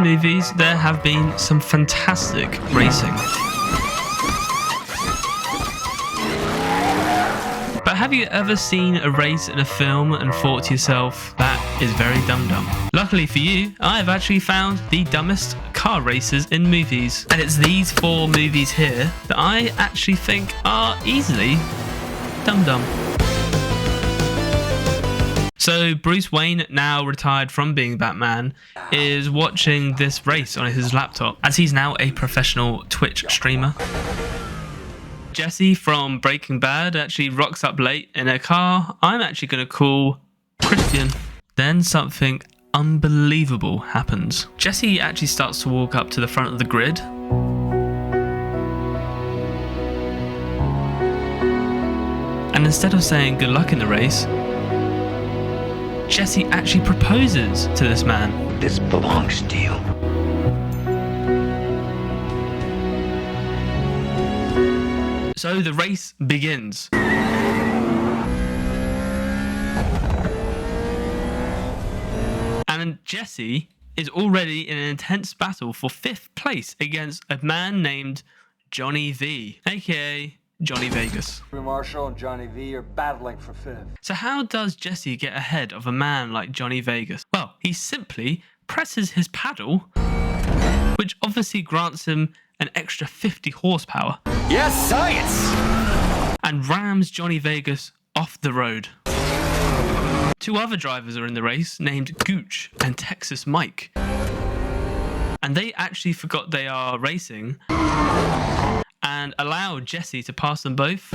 movies, there have been some fantastic racing. But have you ever seen a race in a film and thought to yourself, that is very dumb? Luckily for you, I have actually found the dumbest car races in movies. And it's these 4 movies here that I actually think are easily dumb. So Bruce Wayne, now retired from being Batman, is watching this race on his laptop as he's now a professional Twitch streamer. Jesse from Breaking Bad actually rocks up late in a car I'm actually going to call Christian. Then something unbelievable happens. Jesse actually starts to walk up to the front of the grid. And instead of saying good luck in the race, Jesse actually proposes to this man. This belongs to you. So the race begins. And Jesse is already in an intense battle for 5th place against a man named Johnny V, aka Johnny Vegas. Marshall and Johnny V are battling for 5th. So how does Jesse get ahead of a man like Johnny Vegas? Well, he simply presses his paddle, which obviously grants him an extra 50 horsepower. Yes, science! And rams Johnny Vegas off the road. 2 other drivers are in the race named Gooch and Texas Mike. And they actually forgot they are racing and allowed Jesse to pass them both.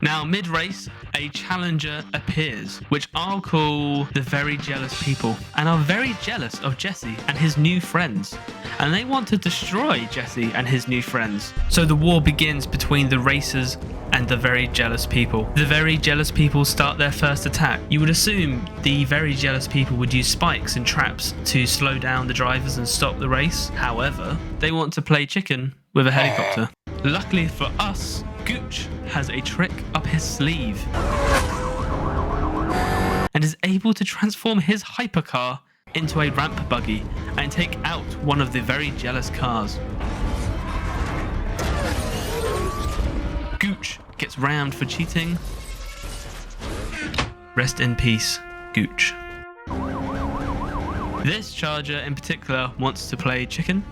Now, mid-race, a challenger appears, which I'll call the very jealous people, and are very jealous of Jesse and his new friends. And they want to destroy Jesse and his new friends. So the war begins between the racers and the very jealous people. The very jealous people start their first attack. You would assume the very jealous people would use spikes and traps to slow down the drivers and stop the race. However, they want to play chicken with a helicopter. Luckily for us, Gooch has a trick up his sleeve and is able to transform his hypercar into a ramp buggy and take out one of the very jealous cars. Gooch gets rammed for cheating. Rest in peace, Gooch. This charger in particular wants to play chicken,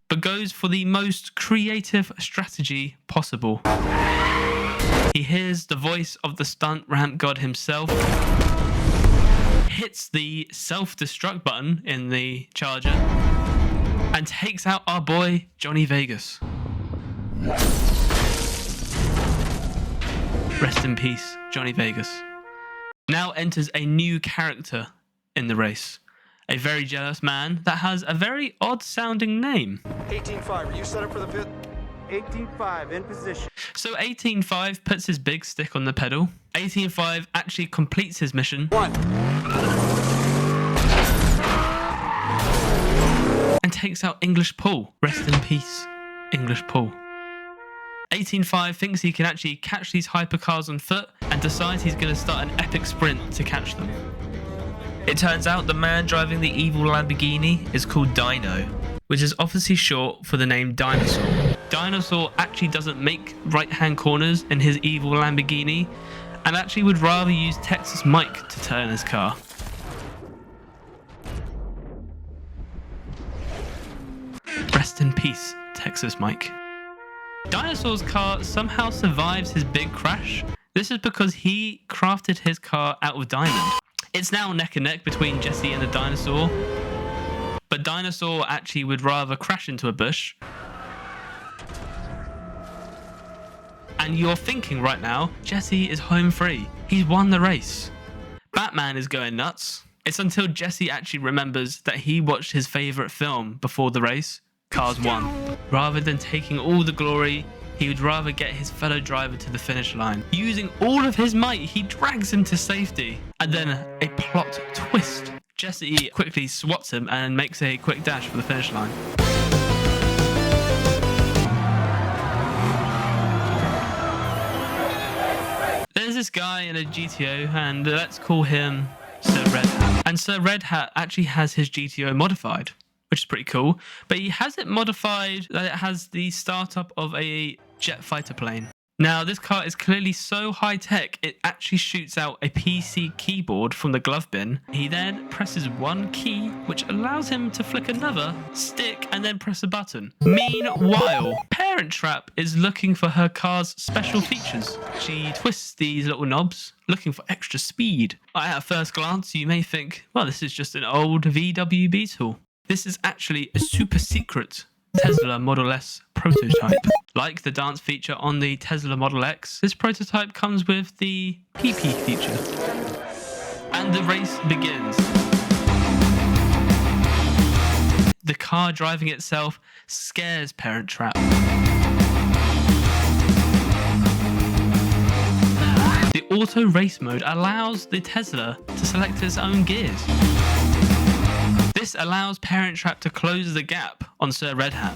but goes for the most creative strategy possible. He hears the voice of the stunt ramp god himself, hits the self-destruct button in the charger, and takes out our boy Johnny Vegas. Rest in peace, Johnny Vegas. Now enters a new character in the race. A very jealous man that has a very odd sounding name. 18-5, are you set up for the 5th? 18-5, in position. So 18-5 puts his big stick on the pedal. 18-5 actually completes his mission. 1. And takes out English Paul. Rest in peace, English Paul. 18-5 thinks he can actually catch these hypercars on foot and decides he's going to start an epic sprint to catch them. It turns out the man driving the evil Lamborghini is called Dino, which is obviously short for the name Dinosaur. Dinosaur actually doesn't make right-hand corners in his evil Lamborghini and actually would rather use Texas Mike to turn his car. Rest in peace, Texas Mike. Dinosaur's car somehow survives his big crash. This is because he crafted his car out of diamond. It's now neck and neck between Jesse and the Dinosaur, but Dinosaur actually would rather crash into a bush. And you're thinking right now, Jesse is home free. He's won the race. Batman is going nuts. It's until Jesse actually remembers that he watched his favourite film before the race, Cars 1. Rather than taking all the glory, he would rather get his fellow driver to the finish line. Using all of his might, he drags him to safety. And then a plot twist. Jesse quickly swats him and makes a quick dash for the finish line. this guy in a GTO, and let's call him Sir Red Hat. And Sir Red Hat actually has his GTO modified, which is pretty cool. But he has it modified that it has the startup of a jet fighter plane. Now, this car is clearly so high-tech, it actually shoots out a PC keyboard from the glove bin. He then presses one key, which allows him to flick another stick and then press a button. Meanwhile, Parent Trap is looking for her car's special features. She twists these little knobs, looking for extra speed. At first glance, you may think, well, this is just an old VW Beetle. This is actually a super secret Tesla Model S prototype. Like the dance feature on the Tesla Model X, this prototype comes with the PP feature. And the race begins. The car driving itself scares Parent Trap. The auto race mode allows the Tesla to select its own gears. This allows Parent Trap to close the gap on Sir Red Hat.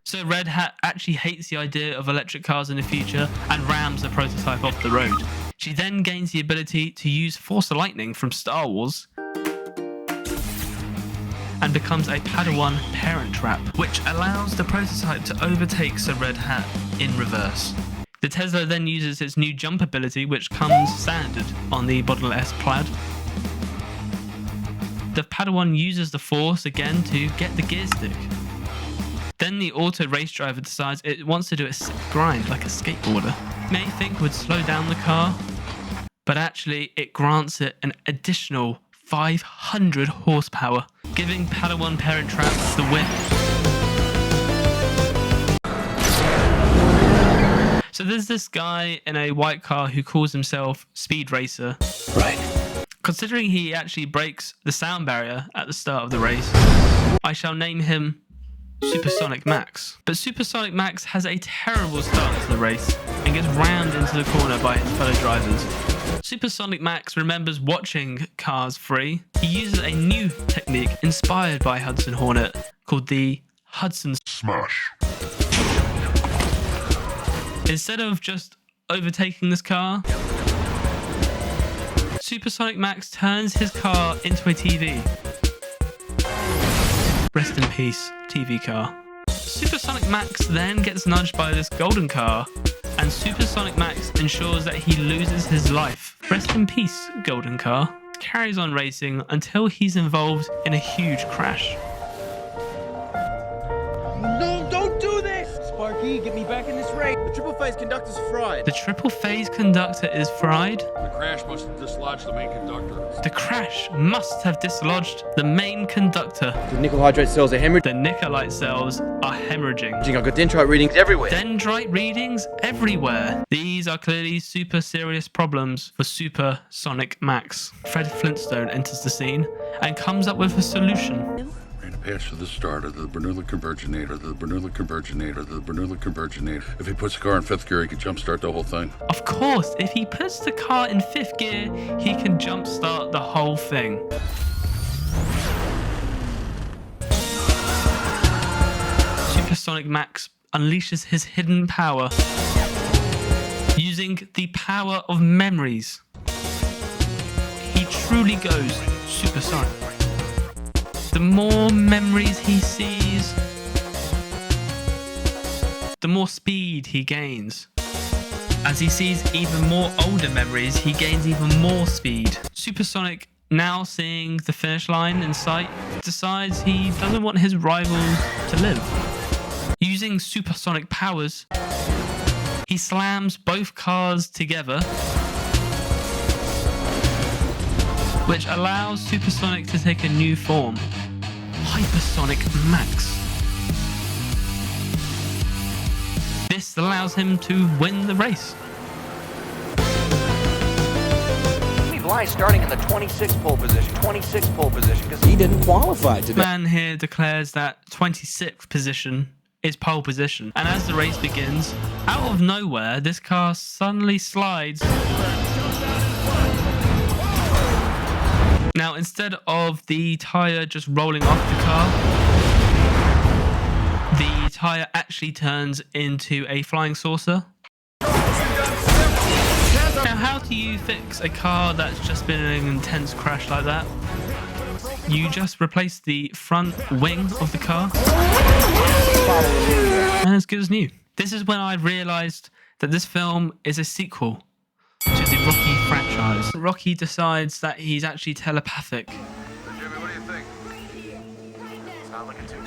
Sir Red Hat actually hates the idea of electric cars in the future and rams the prototype off the road. She then gains the ability to use Force of Lightning from Star Wars and becomes a Padawan Parent Trap, which allows the prototype to overtake Sir Red Hat in reverse. The Tesla then uses its new jump ability, which comes standard on the Model S Plaid. The Padawan uses the Force again to get the gear stick. Then the auto race driver decides it wants to do a sick grind like a skateboarder. You may think would slow down the car, but actually it grants it an additional 500 horsepower, giving Padawan Parent Trap the win. So there's this guy in a white car who calls himself Speed Racer. Right. Considering he actually breaks the sound barrier at the start of the race, I shall name him Supersonic Max. But Supersonic Max has a terrible start to the race and gets rammed into the corner by his fellow drivers. Supersonic Max remembers watching Cars 3. He uses a new technique inspired by Hudson Hornet called the Hudson Smash. Instead of just overtaking this car, Supersonic Max turns his car into a TV. Rest in peace, TV car. Supersonic Max then gets nudged by this golden car, and Supersonic Max ensures that he loses his life. Rest in peace, golden car. Carries on racing until he's involved in a huge crash. No, don't do this! Sparky, get me back in this race. The triple phase conductor's fried. The triple phase conductor is fried. The crash must have dislodged the main conductor. The crash must have dislodged the main conductor. The nickel hydrate cells are hemorrhaging. The nickelite cells are hemorrhaging. I've got dendrite readings everywhere. Dendrite readings everywhere. These are clearly super serious problems for Supersonic Max. Fred Flintstone enters the scene and comes up with a solution. Ran a patch to the starter, the Bernoulli converginator, the Bernoulli converginator, the Bernoulli converginator. If he puts the car in fifth gear, he can jumpstart the whole thing. Of course, if he puts the car in fifth gear, he can jumpstart the whole thing. Supersonic Max unleashes his hidden power using the power of memories. He truly goes supersonic. The more memories he sees, the more speed he gains. As he sees even more older memories, he gains even more speed. Supersonic, now seeing the finish line in sight, decides he doesn't want his rivals to live. Using supersonic powers, he slams both cars together, which allows Supersonic to take a new form. Hypersonic Max. This allows him to win the race. Bly starting in the 26th pole position, 26th pole position, because he didn't qualify today. Man here declares that 26th position is pole position. And as the race begins, out of nowhere, this car suddenly slides. Now, instead of the tyre just rolling off the car, the tire actually turns into a flying saucer. Now, how do you fix a car that's just been in an intense crash like that? You just replace the front wing of the car, and it's good as new. This is when I realized that this film is a sequel to the Rocky franchise. Rocky decides that he's actually telepathic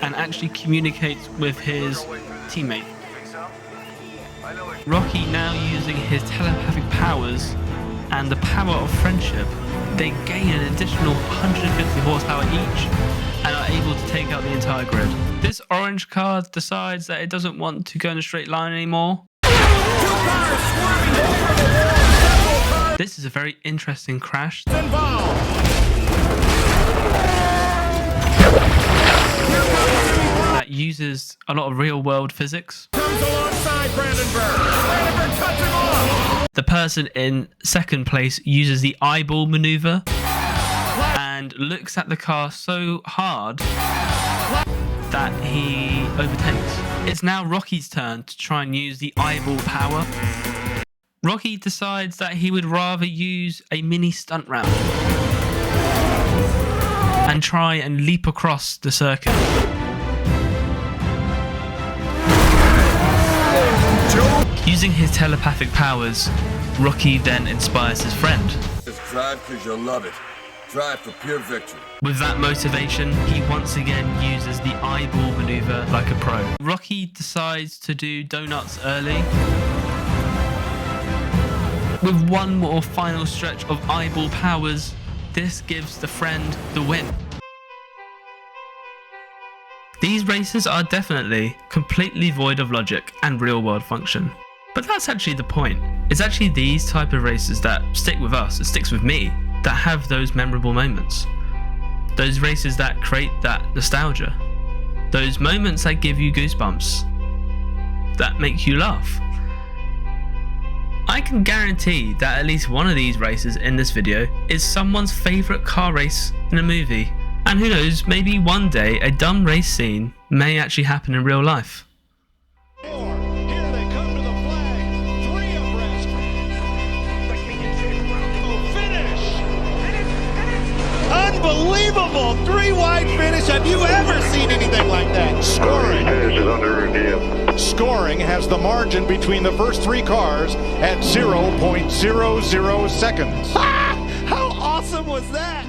and actually communicates with his teammate. Rocky, now using his telepathic powers and the power of friendship, they gain an additional 150 horsepower each and are able to take out the entire grid. This orange car decides that it doesn't want to go in a straight line anymore. This is a very interesting crash that uses a lot of real-world physics. The person in second place uses the eyeball maneuver and looks at the car so hard that he overtakes. It's now Rocky's turn to try and use the eyeball power. Rocky decides that he would rather use a mini stunt ramp and try and leap across the circuit. Using his telepathic powers, Rocky then inspires his friend. Just drive because you love it. Drive for pure victory. With that motivation, he once again uses the eyeball maneuver like a pro. Rocky decides to do donuts early. With one more final stretch of eyeball powers, this gives the friend the win. These races are definitely completely void of logic and real-world function. But that's actually the point. It's actually these type of races that stick with us, it sticks with me, that have those memorable moments. Those races that create that nostalgia. Those moments that give you goosebumps. That make you laugh. I can guarantee that at least one of these races in this video is someone's favourite car race in a movie. And who knows, maybe one day a dumb race scene may actually happen in real life. Here they come to the flag, 3 abreast. Finish! Unbelievable 3-wide finish. Have you ever seen anything like that? Scoring. Scoring has the margin between the first 3 cars at 0.00 seconds. How awesome was that?